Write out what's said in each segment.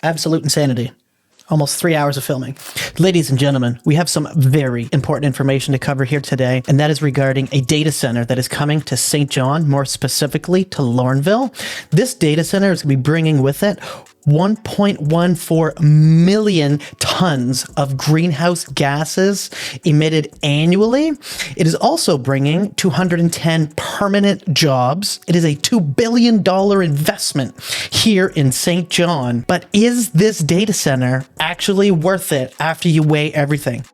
Absolute insanity. Almost 3 hours of filming. Ladies and gentlemen, we have some very important information to cover here today, and that is regarding a data center that is coming to St. John, more specifically to Lornville. This data center is going to be bringing with it 1.14 million tons of greenhouse gases emitted annually. It is also bringing 210 permanent jobs. It is a $2 billion investment here in St. John. But is this data center actually worth it after you weigh everything?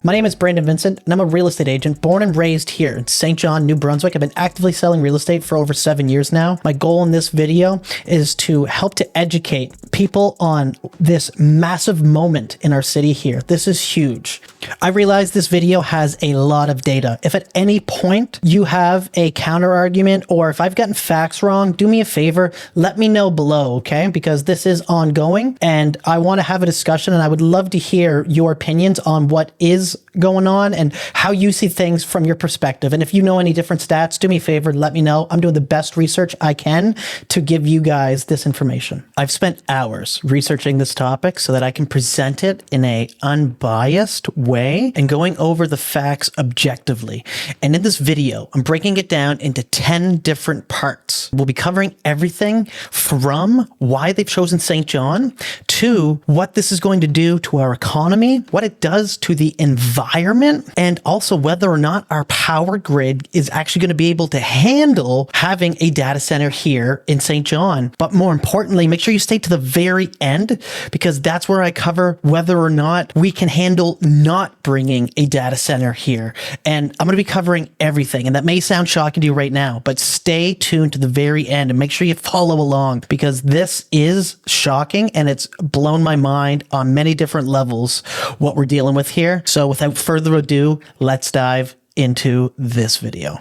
My name is Brandon Vincent, and I'm a real estate agent born and raised here in St. John, New Brunswick. I've been actively selling real estate for over 7 years now. My goal in this video is to help to educate people on this massive moment in our city here. This is huge. I realize this video has a lot of data. If at any point you have a counter argument, or if I've gotten facts wrong, do me a favor, let me know below, okay? Because this is ongoing and I want to have a discussion, and I would love to hear your opinions on what is going on and how you see things from your perspective. And if you know any different stats, do me a favor, let me know. I'm doing the best research I can to give you guys this information. I've spent hours researching this topic so that I can present it in a unbiased way and going over the facts objectively. And in this video, I'm breaking it down into 10 different parts. We'll be covering everything from why they've chosen St. John to what this is going to do to our economy, what it does to the environment, and also whether or not our power grid is actually going to be able to handle having a data center here in St. John. But more importantly, make sure you stay to the very end, because that's where I cover whether or not we can handle not bringing a data center here. And I'm going to be covering everything, and that may sound shocking to you right now, but stay tuned to the very end and make sure you follow along, because this is shocking and it's blown my mind on many different levels what we're dealing with here. So without further ado, let's dive into this video.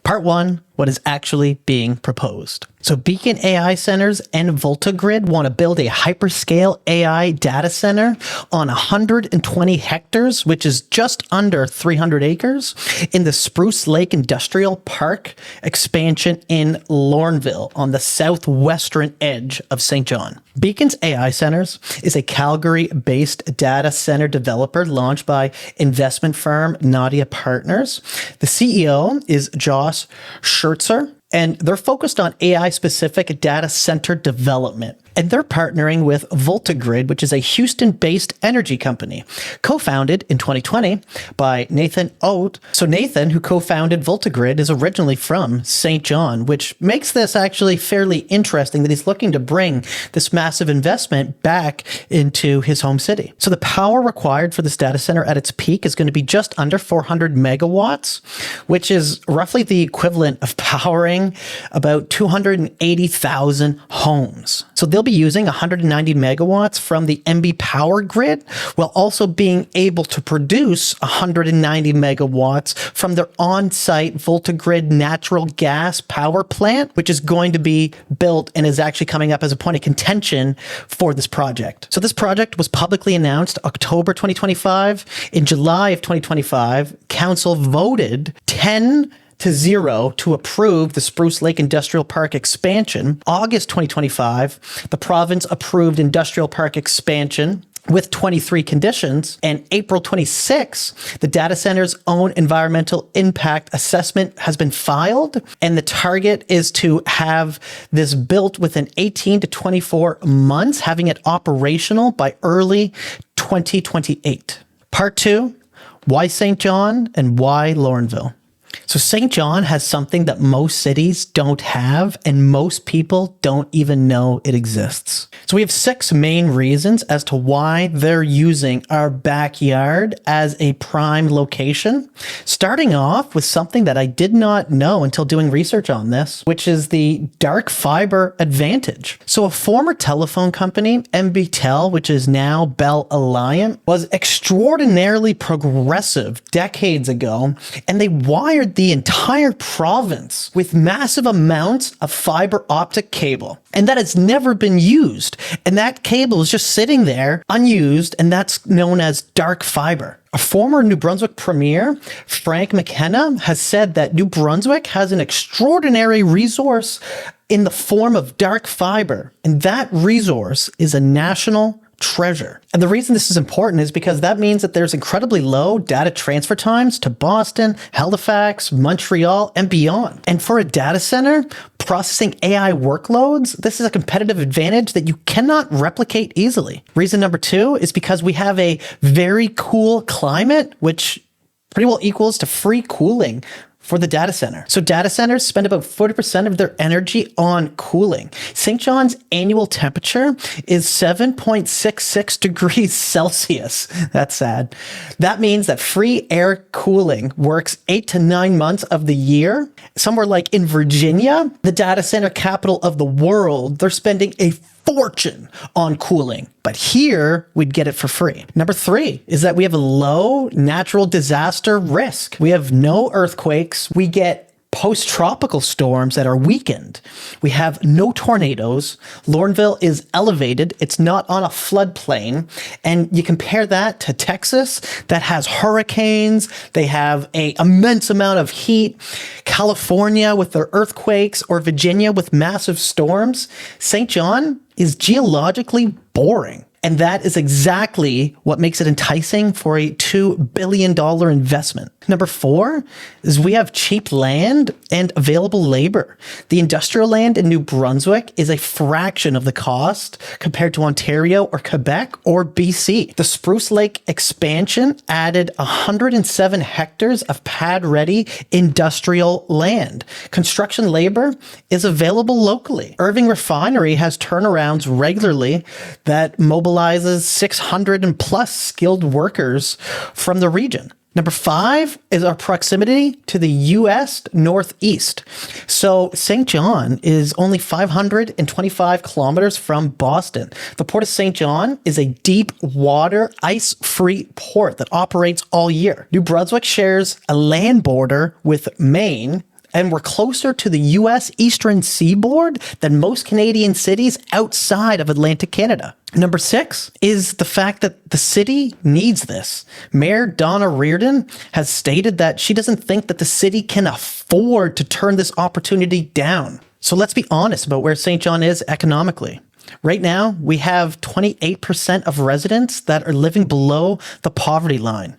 Part 1, what is actually being proposed. So Beacon AI Centers and VoltaGrid want to build a hyperscale AI data center on 120 hectares, which is just under 300 acres, in the Spruce Lake Industrial Park expansion in Lornville on the southwestern edge of St. John. Beacon's AI Centers is a Calgary-based data center developer launched by investment firm Nadia Partners. The CEO is Josh Schertzer, and they're focused on AI-specific data center development. And they're partnering with VoltaGrid, which is a Houston-based energy company, co-founded in 2020 by Nathan Oat. So Nathan, who co-founded VoltaGrid, is originally from St. John, which makes this actually fairly interesting that he's looking to bring this massive investment back into his home city. So the power required for this data center at its peak is going to be just under 400 megawatts, which is roughly the equivalent of powering about 280,000 homes. So they'll be using 190 megawatts from the MB power grid, while also being able to produce 190 megawatts from their on-site VoltaGrid natural gas power plant, which is going to be built and is actually coming up as a point of contention for this project. So this project was publicly announced October 2025. In July of 2025, council voted 10-0 to approve the Spruce Lake Industrial Park expansion. August 2025, the province approved industrial park expansion with 23 conditions. And April 26, the data center's own environmental impact assessment has been filed. And the target is to have this built within 18 to 24 months, having it operational by early 2028. Part 2, why St. John and why Lornville? So St. John has something that most cities don't have, and most people don't even know it exists. So we have 6 main reasons as to why they're using our backyard as a prime location. Starting off with something that I did not know until doing research on this, which is the dark fiber advantage. So a former telephone company, MBTel, which is now Bell Alliant, was extraordinarily progressive decades ago, and they wired the entire province with massive amounts of fiber optic cable. And that has never been used. And that cable is just sitting there unused, and that's known as dark fiber. A former New Brunswick premier, Frank McKenna, has said that New Brunswick has an extraordinary resource in the form of dark fiber. And that resource is a national treasure. And the reason this is important is because that means that there's incredibly low data transfer times to Boston, Halifax, Montreal, and beyond. And for a data center processing AI workloads, this is a competitive advantage that you cannot replicate easily. Reason number 2 is because we have a very cool climate, which pretty well equals to free cooling for the data center. So data centers spend about 40% of their energy on cooling. St. John's annual temperature is 7.66 degrees Celsius. That's sad. That means that free air cooling works 8 to 9 months of the year. Somewhere like in Virginia, the data center capital of the world, they're spending a fortune on cooling. But here, we'd get it for free. Number 3 is that we have a low natural disaster risk. We have no earthquakes. We get post-tropical storms that are weakened. We have no tornadoes. Lornville is elevated. It's not on a floodplain. And you compare that to Texas that has hurricanes. They have an immense amount of heat. California with their earthquakes, or Virginia with massive storms. St. John is geologically boring. And that is exactly what makes it enticing for a $2 billion investment. Number 4 is we have cheap land and available labor. The industrial land in New Brunswick is a fraction of the cost compared to Ontario or Quebec or BC. The Spruce Lake expansion added 107 hectares of pad-ready industrial land. Construction labor is available locally. Irving Refinery has turnarounds regularly that mobilizes 600 and plus skilled workers from the region. Number 5 is our proximity to the U.S. Northeast. So St. John is only 525 kilometers from Boston. The Port of St. John is a deep water, ice-free port that operates all year. New Brunswick shares a land border with Maine, and we're closer to the U.S. eastern seaboard than most Canadian cities outside of Atlantic Canada. Number 6 is the fact that the city needs this. Mayor Donna Reardon has stated that she doesn't think that the city can afford to turn this opportunity down. So let's be honest about where St. John is economically. Right now, we have 28% of residents that are living below the poverty line.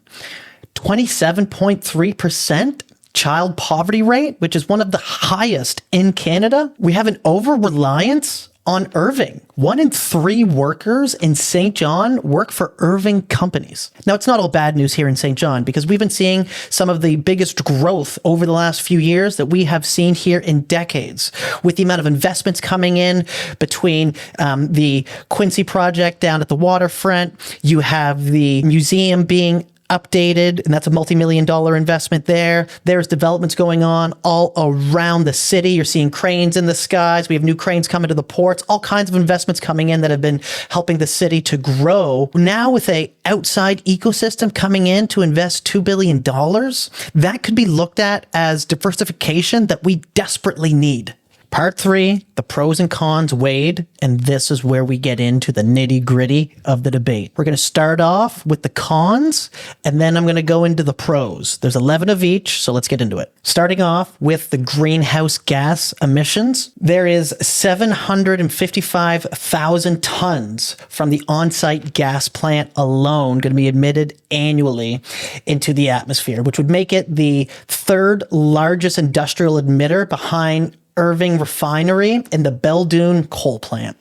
27.3% child poverty rate, which is one of the highest in Canada. We have an over-reliance on Irving. 1 in 3 workers in St. John work for Irving companies. Now, it's not all bad news here in St. John, because we've been seeing some of the biggest growth over the last few years that we have seen here in decades, with the amount of investments coming in between the Quincy project down at the waterfront. You have the museum being updated, and that's a multi-million-dollar investment there. There's developments going on all around the city. You're seeing cranes in the skies. We have new cranes coming to the ports, all kinds of investments coming in that have been helping the city to grow. Now with a outside ecosystem coming in to invest $2 billion, that could be looked at as diversification that we desperately need. Part 3, the pros and cons weighed, and this is where we get into the nitty-gritty of the debate. We're going to start off with the cons, and then I'm going to go into the pros. There's 11 of each, so let's get into it. Starting off with the greenhouse gas emissions, there is 755,000 tons from the on-site gas plant alone going to be emitted annually into the atmosphere, which would make it the 3rd largest industrial emitter behind Irving Refinery and the Belledune coal plant.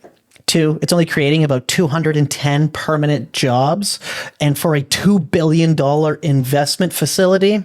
2, it's only creating about 210 permanent jobs. And for a $2 billion investment facility,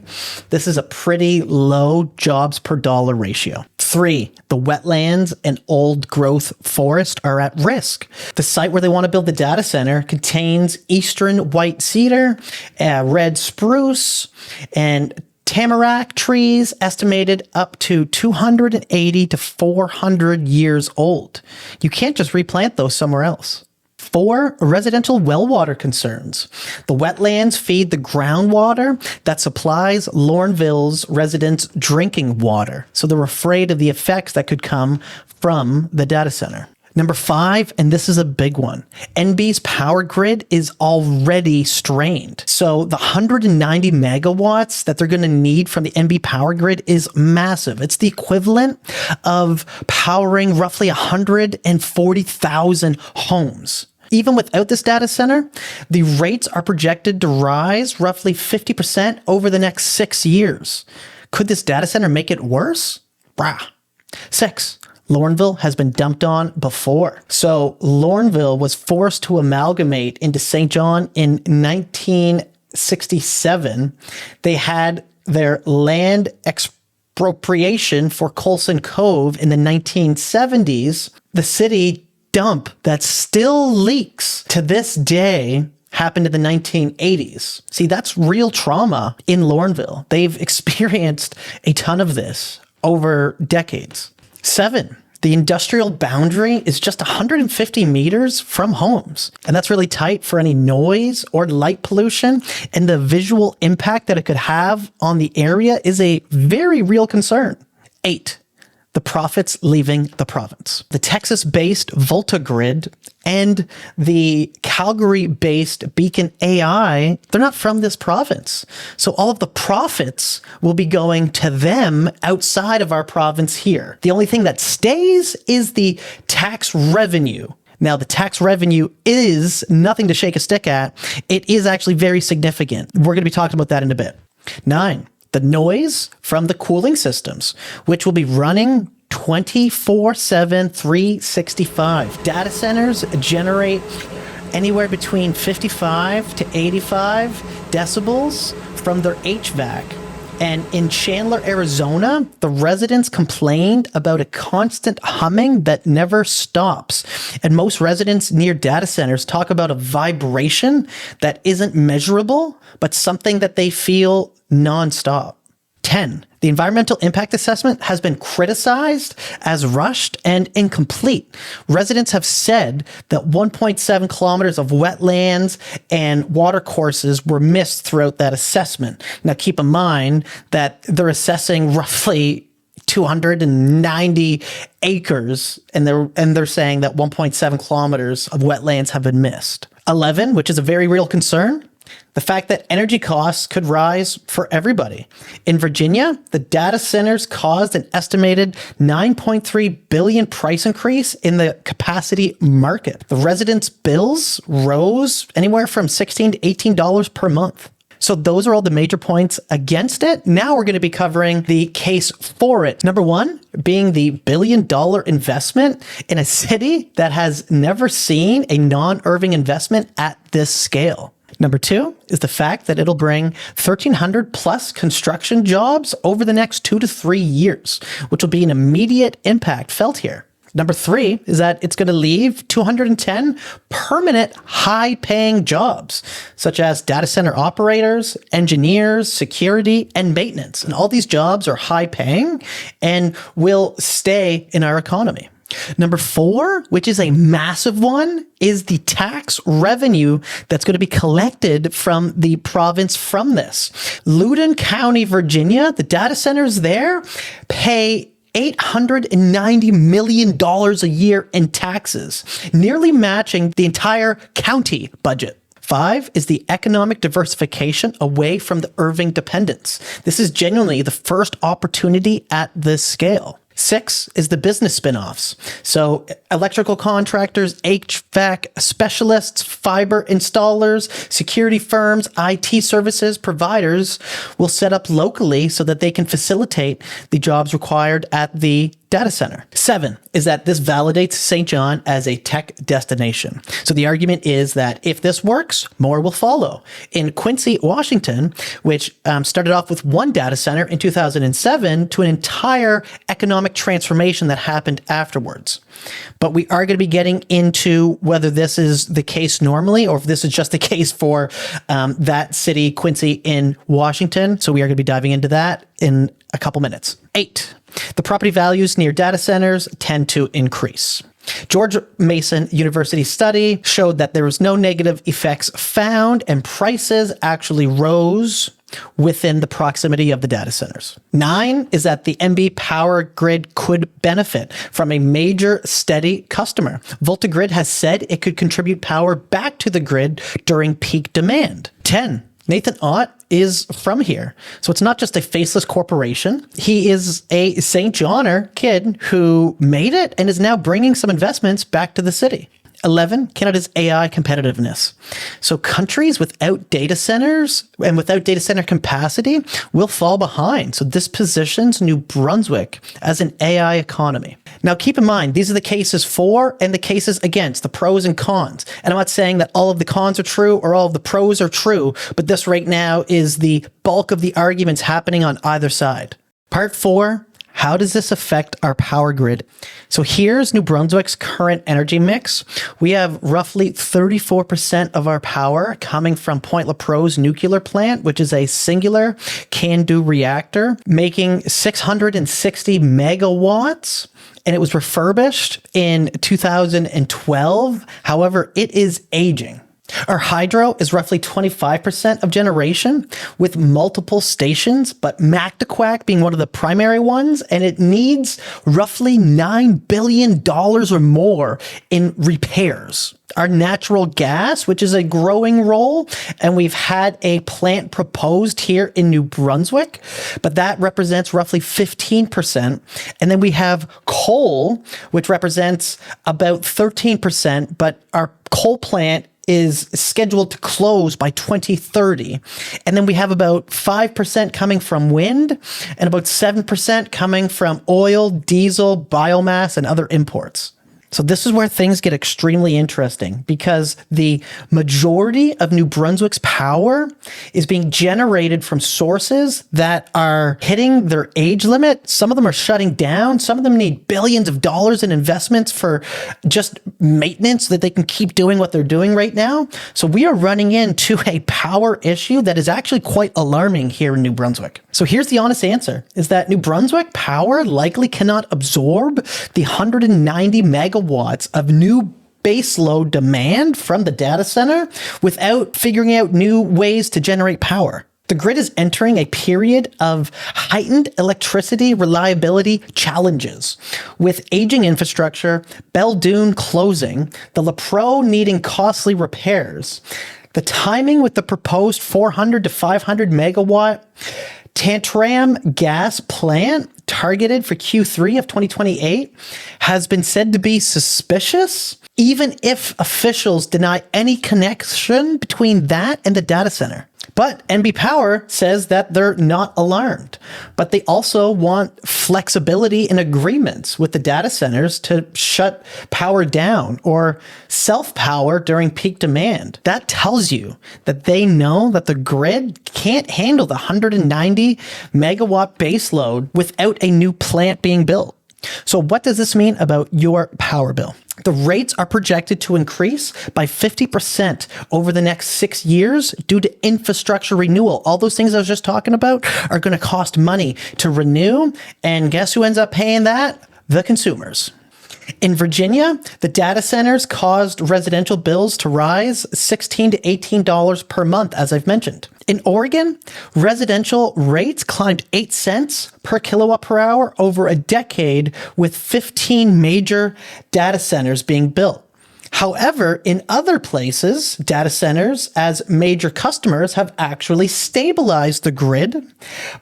this is a pretty low jobs per dollar ratio. 3, the wetlands and old growth forest are at risk. The site where they want to build the data center contains eastern white cedar, red spruce, and tamarack trees estimated up to 280 to 400 years old. You can't just replant those somewhere else. 4, residential well water concerns. The wetlands feed the groundwater that supplies Lornville's residents drinking water. So they're afraid of the effects that could come from the data center. Number 5, and this is a big one, NB's power grid is already strained. So the 190 megawatts that they're going to need from the NB power grid is massive. It's the equivalent of powering roughly 140,000 homes. Even without this data center, the rates are projected to rise roughly 50% over the next 6 years. Could this data center make it worse? 6. Lornville has been dumped on before. So Lornville was forced to amalgamate into St. John in 1967. They had their land expropriation for Colson Cove in the 1970s. The city dump that still leaks to this day happened in the 1980s. See, that's real trauma in Lornville. They've experienced a ton of this over decades. 7, the industrial boundary is just 150 meters from homes. And that's really tight for any noise or light pollution. And the visual impact that it could have on the area is a very real concern. 8, the profits leaving the province. The Texas-based VoltaGrid and the Calgary-based Beacon AI, they're not from this province. So all of the profits will be going to them outside of our province here. The only thing that stays is the tax revenue. Now, the tax revenue is nothing to shake a stick at. It is actually very significant. We're going to be talking about that in a bit. 9, the noise from the cooling systems, which will be running 24/7, 365. Data centers generate anywhere between 55 to 85 decibels from their HVAC. And in Chandler, Arizona, the residents complained about a constant humming that never stops. And most residents near data centers talk about a vibration that isn't measurable, but something that they feel nonstop. 10, the environmental impact assessment has been criticized as rushed and incomplete. Residents have said that 1.7 kilometers of wetlands and watercourses were missed throughout that assessment. Now, keep in mind that they're assessing roughly 290 acres, and they're saying that 1.7 kilometers of wetlands have been missed. 11, which is a very real concern, the fact that energy costs could rise for everybody. In Virginia, the data centers caused an estimated $9.3 billion price increase in the capacity market. The residents' bills rose anywhere from $16 to $18 per month. So those are all the major points against it. Now we're going to be covering the case for it. Number 1 being the $billion investment in a city that has never seen a non-Irving investment at this scale. Number 2 is the fact that it'll bring 1,300 plus construction jobs over the next 2 to 3 years, which will be an immediate impact felt here. Number 3 is that it's going to leave 210 permanent high-paying jobs, such as data center operators, engineers, security, and maintenance. And all these jobs are high-paying and will stay in our economy. Number 4, which is a massive one, is the tax revenue that's going to be collected from the province from this. Loudoun County, Virginia, the data centers there pay $890 million a year in taxes, nearly matching the entire county budget. 5 is the economic diversification away from the Irving dependence. This is genuinely the first opportunity at this scale. 6 is the business spinoffs. So electrical contractors, HVAC specialists, fiber installers, security firms, IT services providers will set up locally so that they can facilitate the jobs required at the data center. 7 is that this validates St. John as a tech destination. So the argument is that if this works, more will follow. In Quincy, Washington, which started off with one data center in 2007 to an entire economic transformation that happened afterwards. But we are going to be getting into whether this is the case normally or if this is just the case for that city, Quincy in Washington. So we are going to be diving into that in a couple minutes. 8. The property values near data centers tend to increase. George Mason University study showed that there was no negative effects found and prices actually rose. within the proximity of the data centers. 9 is that the NB power grid could benefit from a major steady customer. VoltaGrid has said it could contribute power back to the grid during peak demand. 10. Nathan Ott is from here. So it's not just a faceless corporation. He is a St. Johnner kid who made it and is now bringing some investments back to the city. 11, Canada's AI competitiveness. So countries without data centers and without data center capacity will fall behind. So this positions New Brunswick as an AI economy. Now, keep in mind, these are the cases for and the cases against, the pros and cons. And I'm not saying that all of the cons are true or all of the pros are true, but this right now is the bulk of the arguments happening on either side. Part 4. How does this affect our power grid? So here's New Brunswick's current energy mix. We have roughly 34% of our power coming from Point Lepreau's nuclear plant, which is a singular CANDU reactor, making 660 megawatts. And it was refurbished in 2012. However, it is aging. Our hydro is roughly 25% of generation with multiple stations, but Mactaquac being one of the primary ones, and it needs roughly $9 billion or more in repairs. Our natural gas, which is a growing role, and we've had a plant proposed here in New Brunswick, but that represents roughly 15%. And then we have coal, which represents about 13%, but our coal plant is scheduled to close by 2030. And then we have about 5% coming from wind and about 7% coming from oil, diesel, biomass, and other imports. So this is where things get extremely interesting because the majority of New Brunswick's power is being generated from sources that are hitting their age limit. Some of them are shutting down. Some of them need billions of dollars in investments for just maintenance so that they can keep doing what they're doing right now. So we are running into a power issue that is actually quite alarming here in New Brunswick. So here's the honest answer, is that New Brunswick power likely cannot absorb the 190 megawatts of new baseload demand from the data center without figuring out new ways to generate power. The grid is entering a period of heightened electricity reliability challenges. With aging infrastructure, Belledune closing, the Lepreau needing costly repairs, the timing with the proposed 400 to 500 megawatt Tantram gas plant targeted for Q3 of 2028 has been said to be suspicious, even if officials deny any connection between that and the data center. But NB Power says that they're not alarmed, but they also want flexibility in agreements with the data centers to shut power down or self-power during peak demand. That tells you that they know that the grid can't handle the 190 megawatt baseload without a new plant being built. So what does this mean about your power bill? The rates are projected to increase by 50% over the next 6 years due to infrastructure renewal. All those things I was just talking about are going to cost money to renew. And guess who ends up paying that? The consumers. In Virginia, the data centers caused residential bills to rise $16 to $18 per month, as I've mentioned. In Oregon, residential rates climbed 8 cents per kilowatt per hour over a decade, with 15 major data centers being built. However, in other places, data centers as major customers have actually stabilized the grid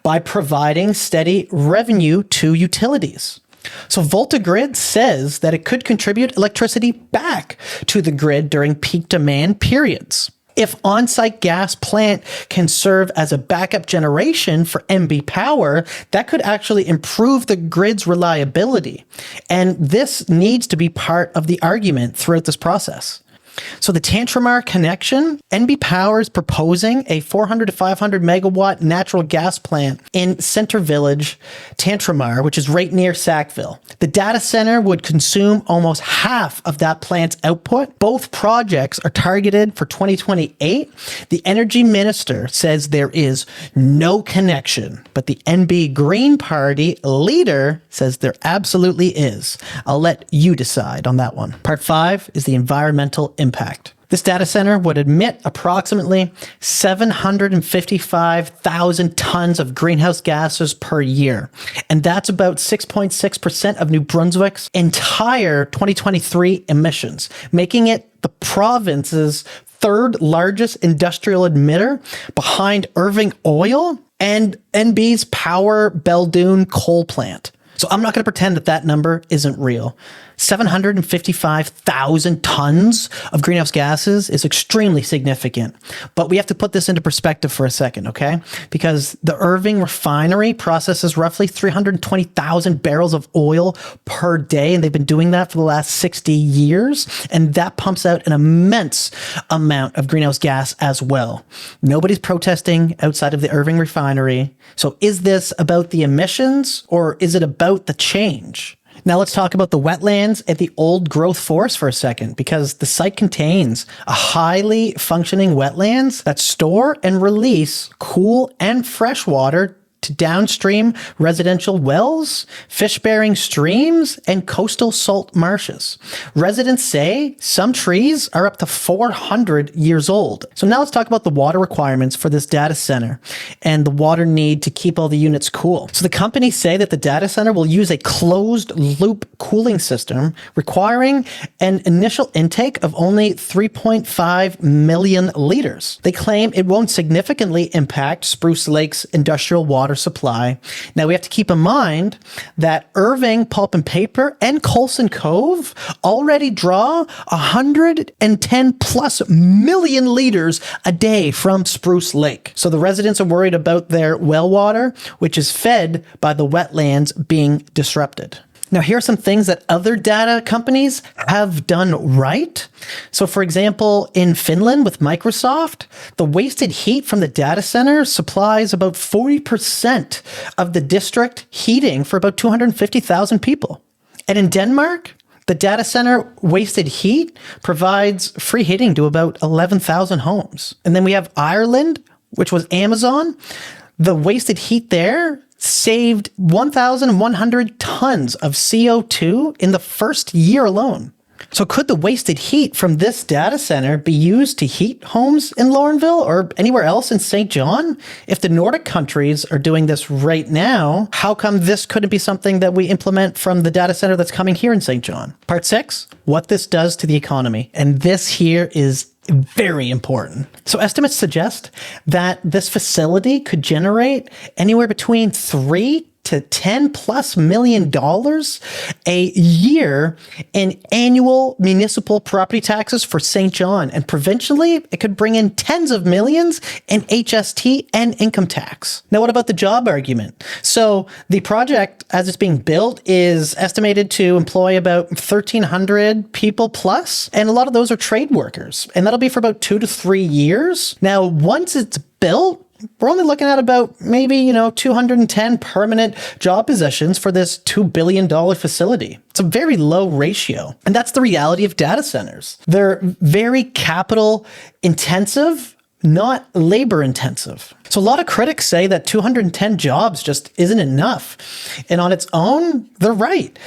by providing steady revenue to utilities. So VoltaGrid says that it could contribute electricity back to the grid during peak demand periods. If on-site gas plant can serve as a backup generation for NB Power, that could actually improve the grid's reliability. And this needs to be part of the argument throughout this process. So the Tantramar connection, NB Power is proposing a 400 to 500 megawatt natural gas plant in Center Village, Tantramar, which is right near Sackville. The data center would consume almost half of that plant's output. Both projects are targeted for 2028. The energy minister says there is no connection, but the NB Green Party leader says there absolutely is. I'll let you decide on that one. Part 5 is the environmental impact. This data center would emit approximately 755,000 tons of greenhouse gases per year. And that's about 6.6% of New Brunswick's entire 2023 emissions, making it the province's third largest industrial emitter behind Irving Oil and NB's Power Beldoon coal plant. So I'm not going to pretend that that number isn't real. 755,000 tons of greenhouse gases is extremely significant. But we have to put this into perspective for a second, okay? Because the Irving refinery processes roughly 320,000 barrels of oil per day, and they've been doing that for the last 60 years, and that pumps out an immense amount of greenhouse gas as well. Nobody's protesting outside of the Irving refinery. So is this about the emissions, or is it about the change? Now let's talk about the wetlands at the old growth forest for a second, because the site contains a highly functioning wetlands that store and release cool and fresh water to downstream residential wells, fish-bearing streams, and coastal salt marshes. Residents say some trees are up to 400 years old. So now let's talk about the water requirements for this data center and the water need to keep all the units cool. So the companies say that the data center will use a closed-loop cooling system requiring an initial intake of only 3.5 million liters. They claim it won't significantly impact Spruce Lake's industrial water supply. Now we have to keep in mind that Irving Pulp and Paper and Colson Cove already draw 110 plus million liters a day from Spruce Lake. So the residents are worried about their well water, which is fed by the wetlands being disrupted. Now, here are some things that other data companies have done right. So, for example, in Finland with Microsoft, the wasted heat from the data center supplies about 40% of the district heating for about 250,000 people. And in Denmark, the data center wasted heat provides free heating to about 11,000 homes. And then we have Ireland, which was Amazon. The wasted heat there saved 1,100 tons of CO2 in the first year alone. So could the wasted heat from this data center be used to heat homes in Lornville or anywhere else in St. John? If the Nordic countries are doing this right now, how come this couldn't be something that we implement from the data center that's coming here in St. John? Part 6, what this does to the economy. And this here is very important. So estimates suggest that this facility could generate anywhere between $3 to $10+ million a year in annual municipal property taxes for St. John. And provincially, it could bring in tens of millions in HST and income tax. Now, what about the job argument? So the project, as it's being built, is estimated to employ about 1,300 people plus, and a lot of those are trade workers. And that'll be for about 2 to 3 years. Now, once it's built, we're only looking at about maybe, 210 permanent job positions for this $2 billion facility. It's a very low ratio. And that's the reality of data centers. They're very capital intensive, not labor intensive. So a lot of critics say that 210 jobs just isn't enough. And on its own, they're right.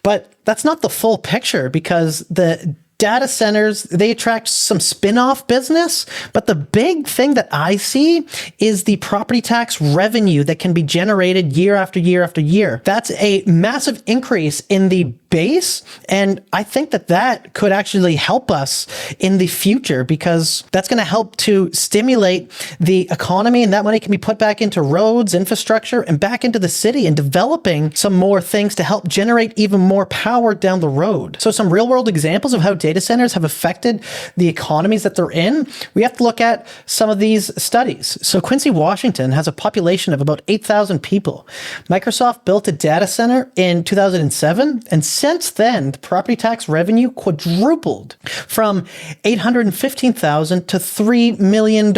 But that's not the full picture, because the data centers, they attract some spin-off business, but the big thing that I see is the property tax revenue that can be generated year after year after year. That's a massive increase in the base, and I think that that could actually help us in the future, because that's going to help to stimulate the economy, and that money can be put back into roads, infrastructure, and back into the city, and developing some more things to help generate even more power down the road. So some real-world examples of how data centers have affected the economies that they're in, we have to look at some of these studies. So Quincy, Washington has a population of about 8,000 people. Microsoft built a data center in 2007, and since then, the property tax revenue quadrupled from $815,000 to $3 million.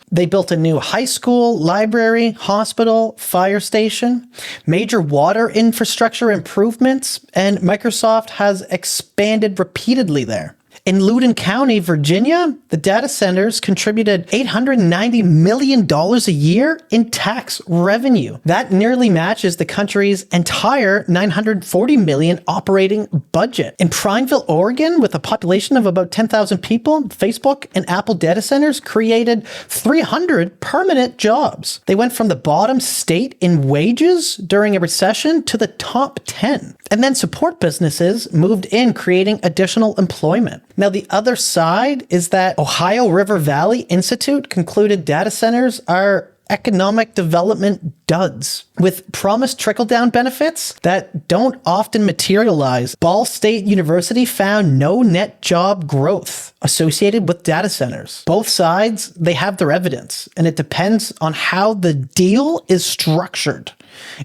They built a new high school, library, hospital, fire station, major water infrastructure improvements, and Microsoft has expanded repeatedly there. In Loudoun County, Virginia, the data centers contributed $890 million a year in tax revenue. That nearly matches the country's entire $940 million operating budget. In Prineville, Oregon, with a population of about 10,000 people, Facebook and Apple data centers created 300 permanent jobs. They went from the bottom state in wages during a recession to the top 10. And then support businesses moved in, creating additional employment. Now, the other side is that Ohio River Valley Institute concluded data centers are economic development duds with promised trickle-down benefits that don't often materialize. Ball State University found no net job growth associated with data centers. Both sides, they have their evidence, and it depends on how the deal is structured.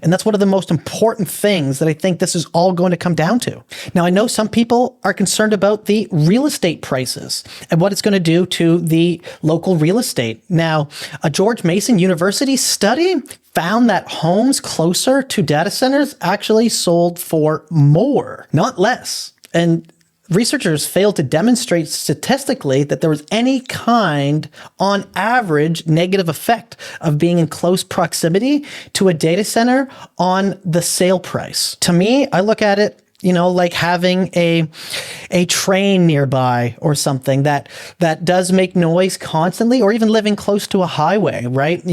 And that's one of the most important things that I think this is all going to come down to. Now, I know some people are concerned about the real estate prices and what it's going to do to the local real estate. Now, a George Mason University study found that homes closer to data centers actually sold for more, not less. And researchers failed to demonstrate statistically that there was any kind, on average, negative effect of being in close proximity to a data center on the sale price. To me, I look at it, like having a train nearby or something that does make noise constantly, or even living close to a highway, right?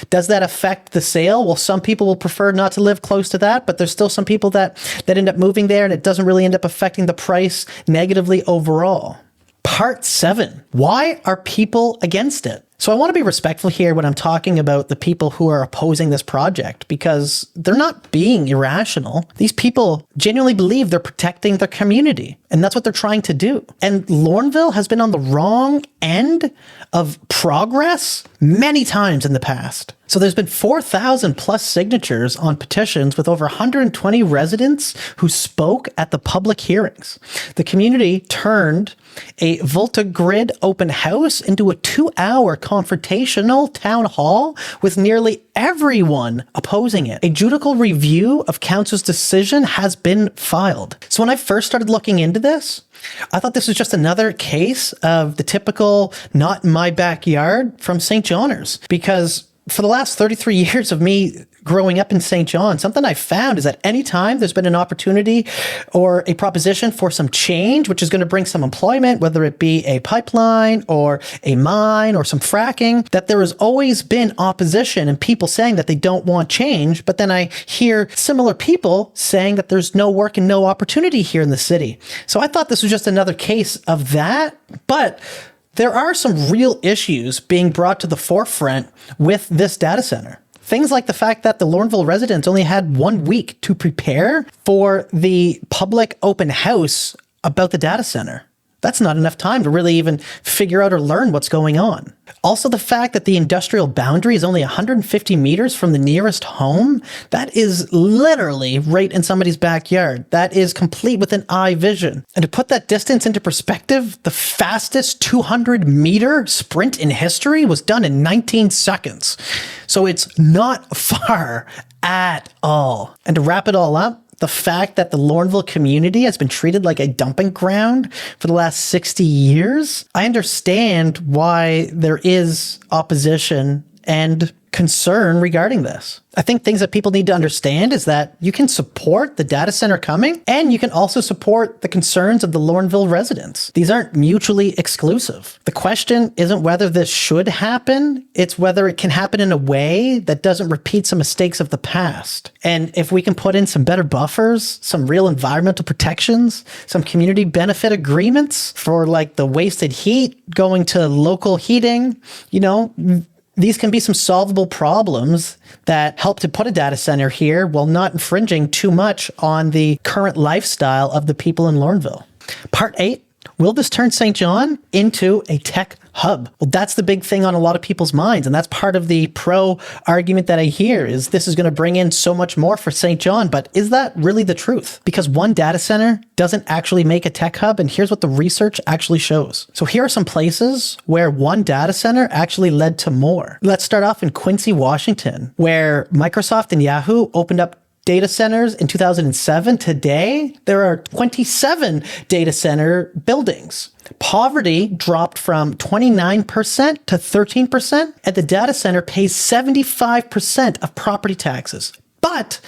Does that affect the sale? Well, some people will prefer not to live close to that, but there's still some people that end up moving there, and it doesn't really end up affecting the price negatively overall. Part 7, why are people against it? So I want to be respectful here when I'm talking about the people who are opposing this project, because they're not being irrational. These people genuinely believe they're protecting their community, and that's what they're trying to do. And Lornville has been on the wrong end of progress many times in the past. So there's been 4,000 plus signatures on petitions with over 120 residents who spoke at the public hearings. The community turned a VoltaGrid open house into a 2-hour confrontational town hall with nearly everyone opposing it. A judicial review of council's decision has been filed. So when I first started looking into this, I thought this was just another case of the typical not in my backyard from St. Johners, because for the last 33 years of me growing up in St. John, something I found is that anytime there's been an opportunity or a proposition for some change, which is going to bring some employment, whether it be a pipeline or a mine or some fracking, that there has always been opposition and people saying that they don't want change. But then I hear similar people saying that there's no work and no opportunity here in the city. So I thought this was just another case of that. But there are some real issues being brought to the forefront with this data center. Things like the fact that the Lornville residents only had 1 week to prepare for the public open house about the data center. That's not enough time to really even figure out or learn what's going on. Also, the fact that the industrial boundary is only 150 meters from the nearest home, that is literally right in somebody's backyard. That is complete within eye vision. And to put that distance into perspective, the fastest 200-meter sprint in history was done in 19 seconds. So it's not far at all. And to wrap it all up, the fact that the Lornville community has been treated like a dumping ground for the last 60 years, I understand why there is opposition and concern regarding this. I think things that people need to understand is that you can support the data center coming, and you can also support the concerns of the Lornville residents. These aren't mutually exclusive. The question isn't whether this should happen, it's whether it can happen in a way that doesn't repeat some mistakes of the past. And if we can put in some better buffers, some real environmental protections, some community benefit agreements for like the wasted heat going to local heating, these can be some solvable problems that help to put a data center here while not infringing too much on the current lifestyle of the people in Lornville. Part 8, will this turn St. John into a tech hub? Well, that's the big thing on a lot of people's minds. And that's part of the pro argument that I hear is this is going to bring in so much more for St. John. But is that really the truth? Because one data center doesn't actually make a tech hub. And here's what the research actually shows. So here are some places where one data center actually led to more. Let's start off in Quincy, Washington, where Microsoft and Yahoo opened up data centers in 2007. Today, there are 27 data center buildings. Poverty dropped from 29% to 13%, and the data center pays 75% of property taxes. But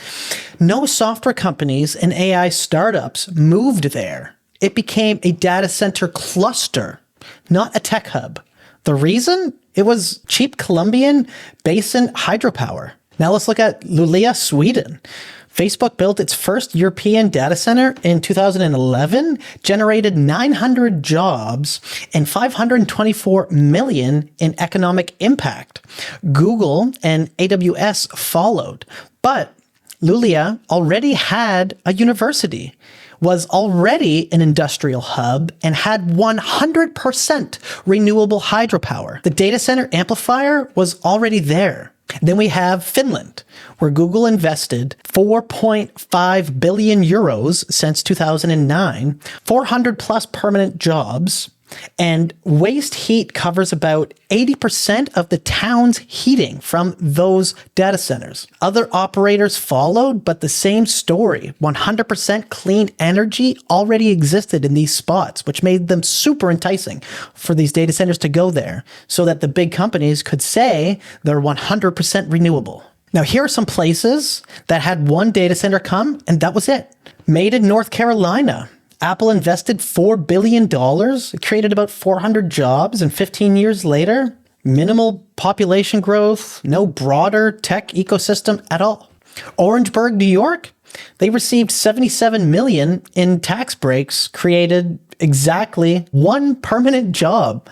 no software companies and AI startups moved there. It became a data center cluster, not a tech hub. The reason? It was cheap Colombian basin hydropower. Now let's look at Luleå, Sweden. Facebook built its first European data center in 2011, generated 900 jobs and 524 million in economic impact. Google and AWS followed, but Luleå already had a university, was already an industrial hub, and had 100% renewable hydropower. The data center amplifier was already there. Then we have Finland, where Google invested 4.5 billion euros since 2009, 400 plus permanent jobs, and waste heat covers about 80% of the town's heating from those data centers. Other operators followed, but the same story. 100% clean energy already existed in these spots, which made them super enticing for these data centers to go there, so that the big companies could say they're 100% renewable. Now, here are some places that had one data center come, and that was it. Made in North Carolina. Apple invested $4 billion. It created about 400 jobs, and 15 years later, minimal population growth, no broader tech ecosystem at all. Orangeburg, New York, they received $77 million in tax breaks, created exactly one permanent job.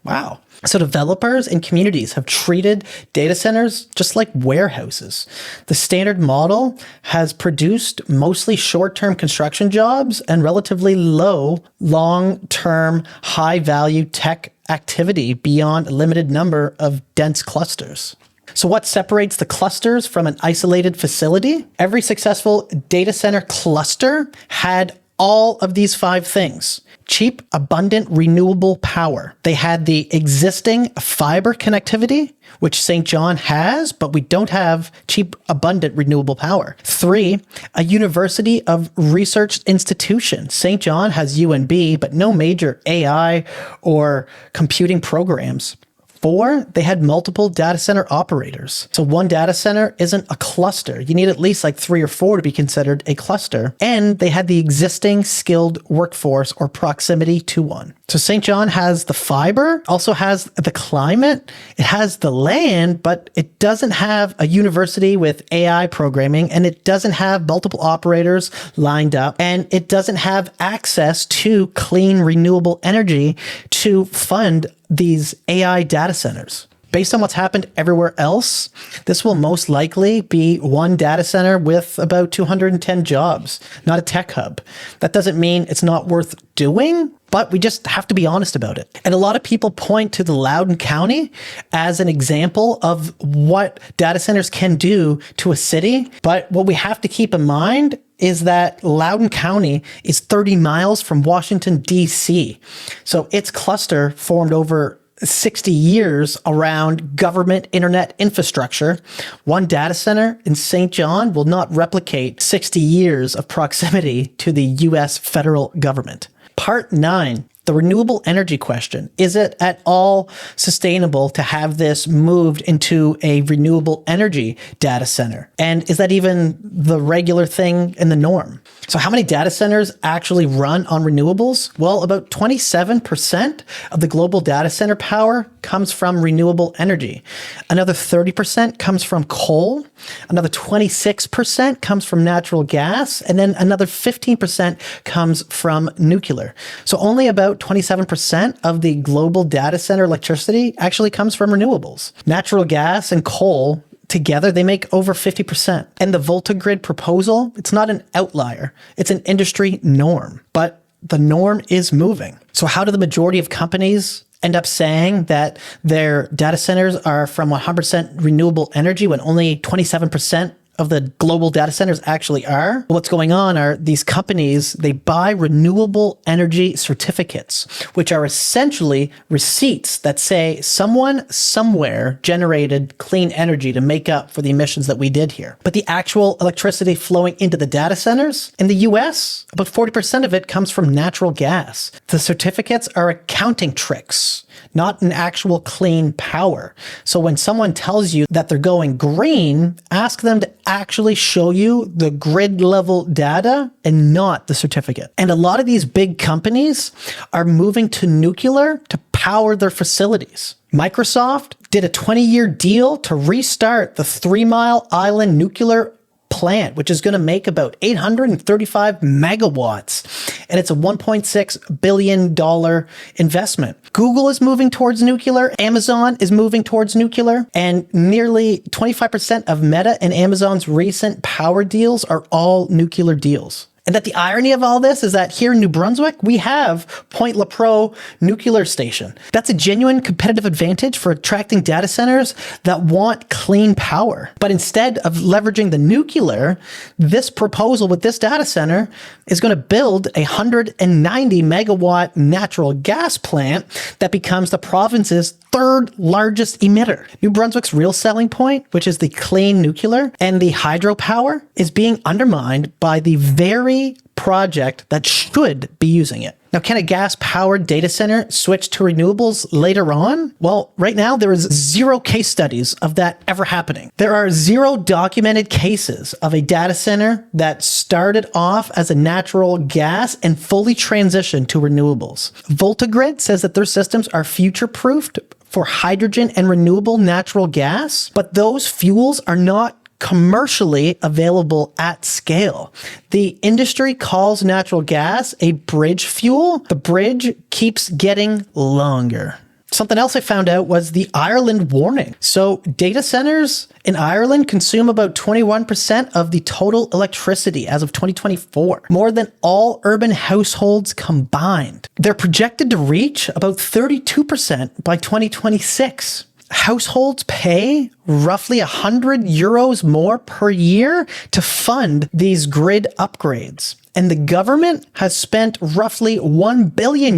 Wow. So developers and communities have treated data centers just like warehouses. The standard model has produced mostly short-term construction jobs and relatively low, long-term, high-value tech activity beyond a limited number of dense clusters. So what separates the clusters from an isolated facility? Every successful data center cluster had all of these 5 things. Cheap, abundant, renewable power. They had the existing fiber connectivity, which St. John has, but we don't have cheap, abundant, renewable power. 3, a university of research institution. St. John has UNB, but no major AI or computing programs. 4, they had multiple data center operators. So one data center isn't a cluster. You need at least like 3 or 4 to be considered a cluster. And they had the existing skilled workforce or proximity to one. So St. John has the fiber, also has the climate, it has the land, but it doesn't have a university with AI programming, and it doesn't have multiple operators lined up, and it doesn't have access to clean, renewable energy to fund these AI data centers. Based on what's happened everywhere else, this will most likely be one data center with about 210 jobs, not a tech hub. That doesn't mean it's not worth doing, but we just have to be honest about it. And a lot of people point to the Loudoun County as an example of what data centers can do to a city. But what we have to keep in mind is that Loudoun County is 30 miles from Washington, D.C. So its cluster formed over 60 years around government internet infrastructure. One data center in St. John will not replicate 60 years of proximity to the U.S. federal government. Part 9. The renewable energy question. Is it at all sustainable to have this moved into a renewable energy data center? And is that even the regular thing in the norm? So how many data centers actually run on renewables? Well, about 27% of the global data center power comes from renewable energy. Another 30% comes from coal. Another 26% comes from natural gas. And then another 15% comes from nuclear. So only about 27% of the global data center electricity actually comes from renewables. Natural gas and coal together, they make over 50%. And the VoltaGrid proposal, it's not an outlier. It's an industry norm, but the norm is moving. So how do the majority of companies end up saying that their data centers are from 100% renewable energy when only 27% of the global data centers actually are? What's going on are these companies, they buy renewable energy certificates, which are essentially receipts that say someone somewhere generated clean energy to make up for the emissions that we did here. But the actual electricity flowing into the data centers in the US, about 40% of it comes from natural gas. The certificates are accounting tricks, not an actual clean power. So when someone tells you that they're going green, ask them to actually show you the grid level data and not the certificate. And a lot of these big companies are moving to nuclear to power their facilities. Microsoft did a 20-year deal to restart the 3 Mile Island nuclear plant, which is going to make about 835 megawatts. And it's a $1.6 billion investment. Google is moving towards nuclear. Amazon is moving towards nuclear. And nearly 25% of Meta and Amazon's recent power deals are all nuclear deals. And that the irony of all this is that here in New Brunswick, we have Point Lepreau nuclear station. That's a genuine competitive advantage for attracting data centers that want clean power. But instead of leveraging the nuclear, this proposal with this data center is going to build a 190 megawatt natural gas plant that becomes the province's third largest emitter. New Brunswick's real selling point, which is the clean nuclear and the hydropower, is being undermined by the very project that should be using it. Now, can a gas-powered data center switch to renewables later on? Well, right now, there is 0 case studies of that ever happening. There are 0 documented cases of a data center that started off as a natural gas and fully transitioned to renewables. VoltaGrid says that their systems are future-proofed for hydrogen and renewable natural gas, but those fuels are not commercially available at scale. The industry calls natural gas a bridge fuel. The bridge keeps getting longer. Something else I found out was the Ireland warning. So data centers in Ireland consume about 21% of the total electricity as of 2024, more than all urban households combined. They're projected to reach about 32% by 2026. Households pay roughly €100 more per year to fund these grid upgrades. And the government has spent roughly €1 billion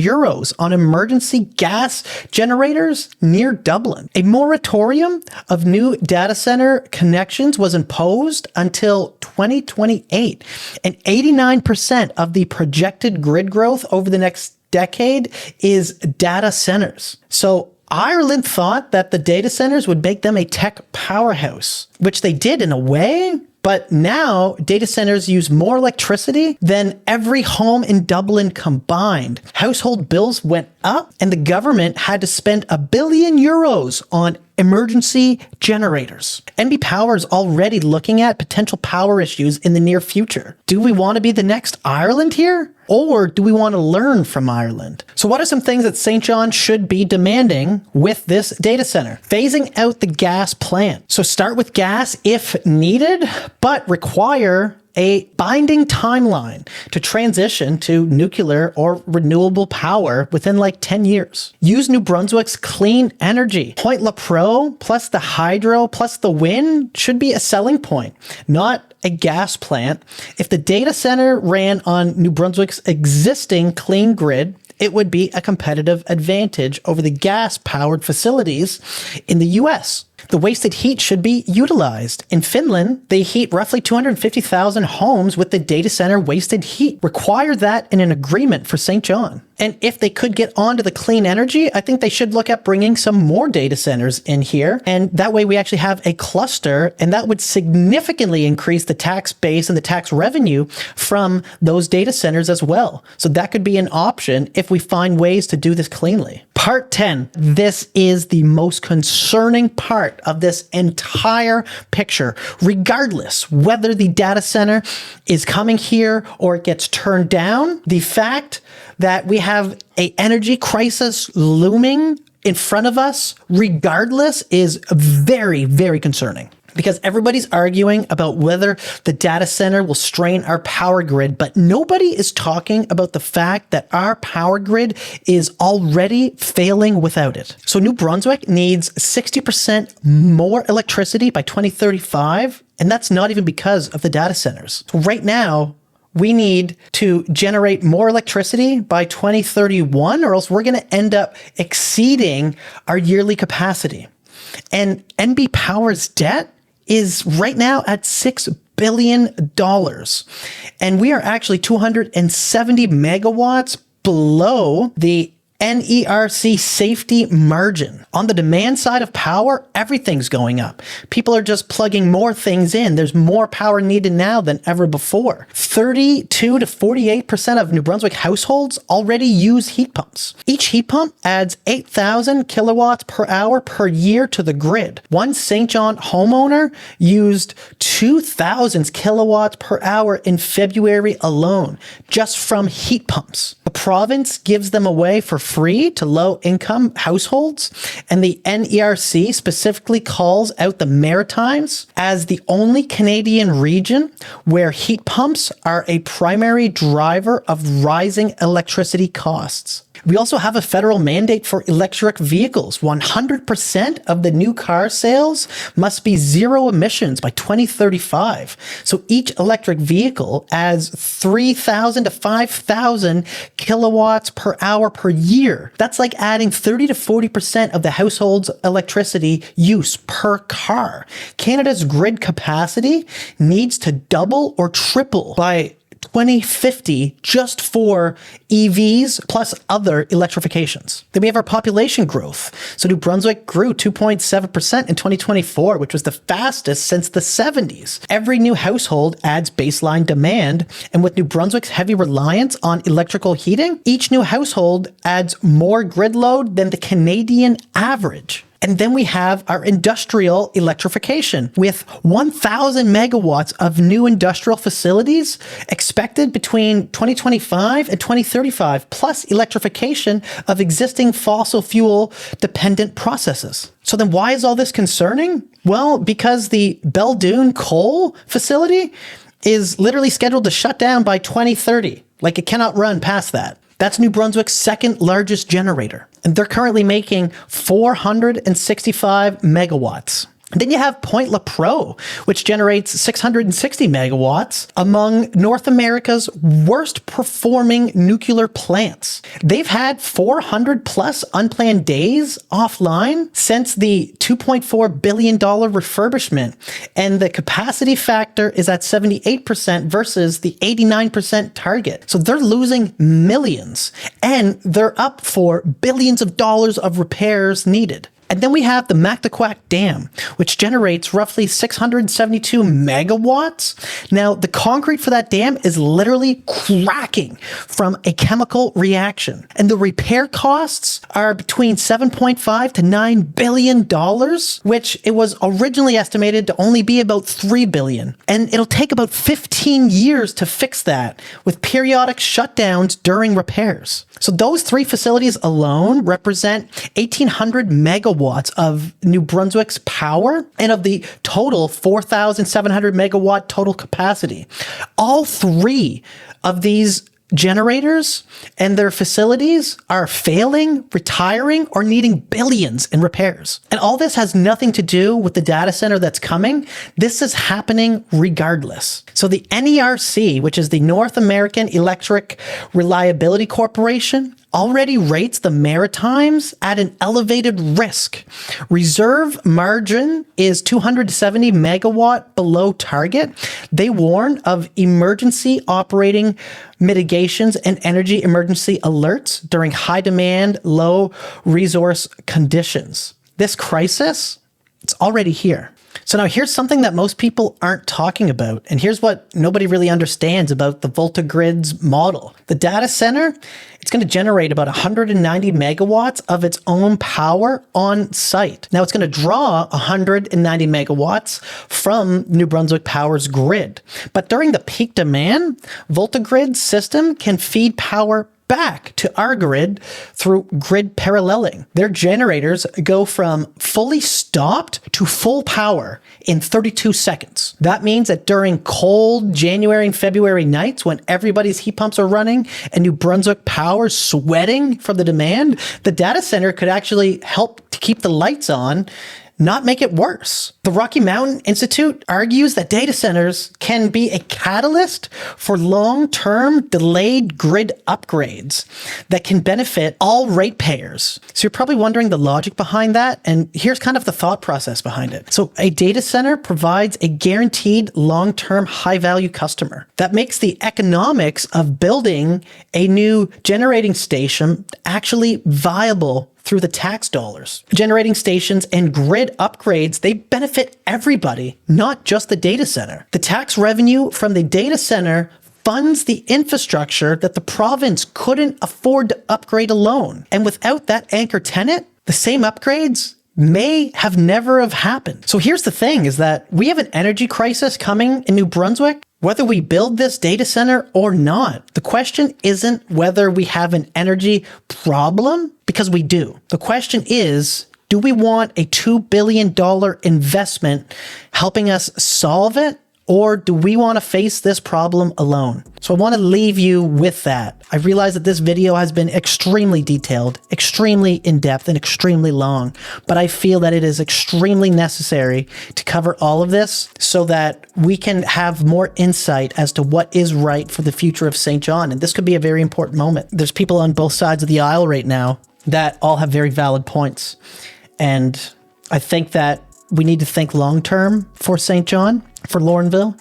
on emergency gas generators near Dublin. A moratorium of new data center connections was imposed until 2028. And 89% of the projected grid growth over the next decade is data centers. So Ireland thought that the data centers would make them a tech powerhouse, which they did in a way, but now data centers use more electricity than every home in Dublin combined. Household bills went up and the government had to spend €1 billion on emergency generators. NB Power is already looking at potential power issues in the near future. Do we want to be the next Ireland here? Or do we want to learn from Ireland? So what are some things that St. John should be demanding with this data center? Phasing out the gas plant. So start with gas if needed, but require a binding timeline to transition to nuclear or renewable power within like 10 years. Use New Brunswick's clean energy. Point Lepreau plus the hydro plus the wind should be a selling point, not a gas plant. If the data center ran on New Brunswick's existing clean grid, it would be a competitive advantage over the gas-powered facilities in the US. The wasted heat should be utilized. In Finland, they heat roughly 250,000 homes with the data center wasted heat. Require that in an agreement for St. John. And if they could get onto the clean energy, I think they should look at bringing some more data centers in here. And that way we actually have a cluster, and that would significantly increase the tax base and the tax revenue from those data centers as well. So that could be an option if we find ways to do this cleanly. Part 10. This is the most concerning part of this entire picture. Regardless whether the data center is coming here or it gets turned down, the fact that we have an energy crisis looming in front of us, regardless, is very, very concerning. because everybody's arguing about whether the data center will strain our power grid, but nobody is talking about the fact that our power grid is already failing without it. So New Brunswick needs 60% more electricity by 2035, and that's not even because of the data centers. So right now, we need to generate more electricity by 2031, or else we're going to end up exceeding our yearly capacity. And NB Power's debt is right now at $6 billion. And we are actually 270 megawatts below the NERC safety margin. On the demand side of power, everything's going up. People are just plugging more things in. There's more power needed now than ever before. 32 to 48% of New Brunswick households already use heat pumps. Each heat pump adds 8,000 kilowatts per hour per year to the grid. One St. John homeowner used 2,000 kilowatts per hour in February alone, just from heat pumps. The province gives them away for free to low-income households, and the NERC specifically calls out the Maritimes as the only Canadian region where heat pumps are a primary driver of rising electricity costs. We also have a federal mandate for electric vehicles. 100% of the new car sales must be zero emissions by 2035. So each electric vehicle adds 3,000 to 5,000 kilowatts per hour per year. That's like adding 30 to 40% of the household's electricity use per car. Canada's grid capacity needs to double or triple by 2050 just for EVs plus other electrifications. Then we have our population growth. So New Brunswick grew 2.7% in 2024, which was the fastest since the 70s. Every new household adds baseline demand, and with New Brunswick's heavy reliance on electrical heating, each new household adds more grid load than the Canadian average. And then we have our industrial electrification with 1,000 megawatts of new industrial facilities expected between 2025 and 2035, plus electrification of existing fossil fuel dependent processes. So then why is all this concerning? Well, because the Belledune coal facility is literally scheduled to shut down by 2030. Like, it cannot run past that. That's New Brunswick's second largest generator. And they're currently making 465 megawatts. And then you have Point Lepreau, which generates 660 megawatts, among North America's worst performing nuclear plants. They've had 400 plus unplanned days offline since the $2.4 billion refurbishment. And the capacity factor is at 78% versus the 89% target. So they're losing millions, and they're up for billions of dollars of repairs needed. And then we have the Mactaquac Dam, which generates roughly 672 megawatts. Now, the concrete for that dam is literally cracking from a chemical reaction. And the repair costs are between $7.5 to $9 billion, which it was originally estimated to only be about $3 billion. And it'll take about 15 years to fix that, with periodic shutdowns during repairs. So those three facilities alone represent 1,800 megawatts of New Brunswick's power, and of the total 4,700 megawatt total capacity. All three of these generators and their facilities are failing, retiring, or needing billions in repairs. And all this has nothing to do with the data center that's coming. This is happening regardless. So the NERC, which is the North American Electric Reliability Corporation, already rates the Maritimes at an elevated risk. Reserve margin is 270 megawatt below target. They warn of emergency operating mitigations and energy emergency alerts during high demand, low resource conditions. This crisis, it's already here. So now here's something that most people aren't talking about. And here's what nobody really understands about the VoltaGrid's model. The data center, it's going to generate about 190 megawatts of its own power on site. Now it's going to draw 190 megawatts from New Brunswick Power's grid. But during the peak demand, VoltaGrid's system can feed power back to our grid through grid paralleling. Their generators go from fully stopped to full power in 32 seconds. That means that during cold January and February nights when everybody's heat pumps are running and New Brunswick Power sweating from the demand, the data center could actually help to keep the lights on, not make it worse. The Rocky Mountain Institute argues that data centers can be a catalyst for long-term delayed grid upgrades that can benefit all ratepayers. So you're probably wondering the logic behind that, and here's kind of the thought process behind it. So a data center provides a guaranteed long-term high-value customer. That makes the economics of building a new generating station actually viable through the tax dollars. Generating stations and grid upgrades, they benefit everybody, not just the data center. The tax revenue from the data center funds the infrastructure that the province couldn't afford to upgrade alone. And without that anchor tenant, the same upgrades may have never have happened. So here's the thing, is that we have an energy crisis coming in New Brunswick. Whether we build this data center or not, the question isn't whether we have an energy problem, because we do. The question is, do we want a $2 billion investment helping us solve it? Or do we want to face this problem alone? So I want to leave you with that. I realize that this video has been extremely detailed, extremely in-depth, and extremely long, but I feel that it is extremely necessary to cover all of this so that we can have more insight as to what is right for the future of St. John. And this could be a very important moment. There's people on both sides of the aisle right now that all have very valid points. And I think that we need to think long-term for St. John, for Lornville,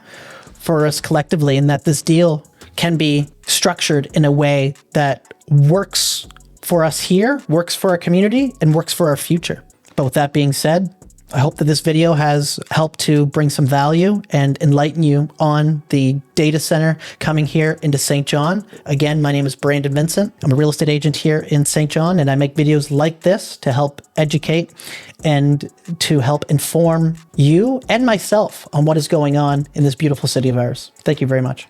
for us collectively, and that this deal can be structured in a way that works for us here, works for our community, and works for our future. But with that being said, I hope that this video has helped to bring some value and enlighten you on the data center coming here into St. John. Again, my name is Brandon Vincent. I'm a real estate agent here in St. John, and I make videos like this to help educate and to help inform you and myself on what is going on in this beautiful city of ours. Thank you very much.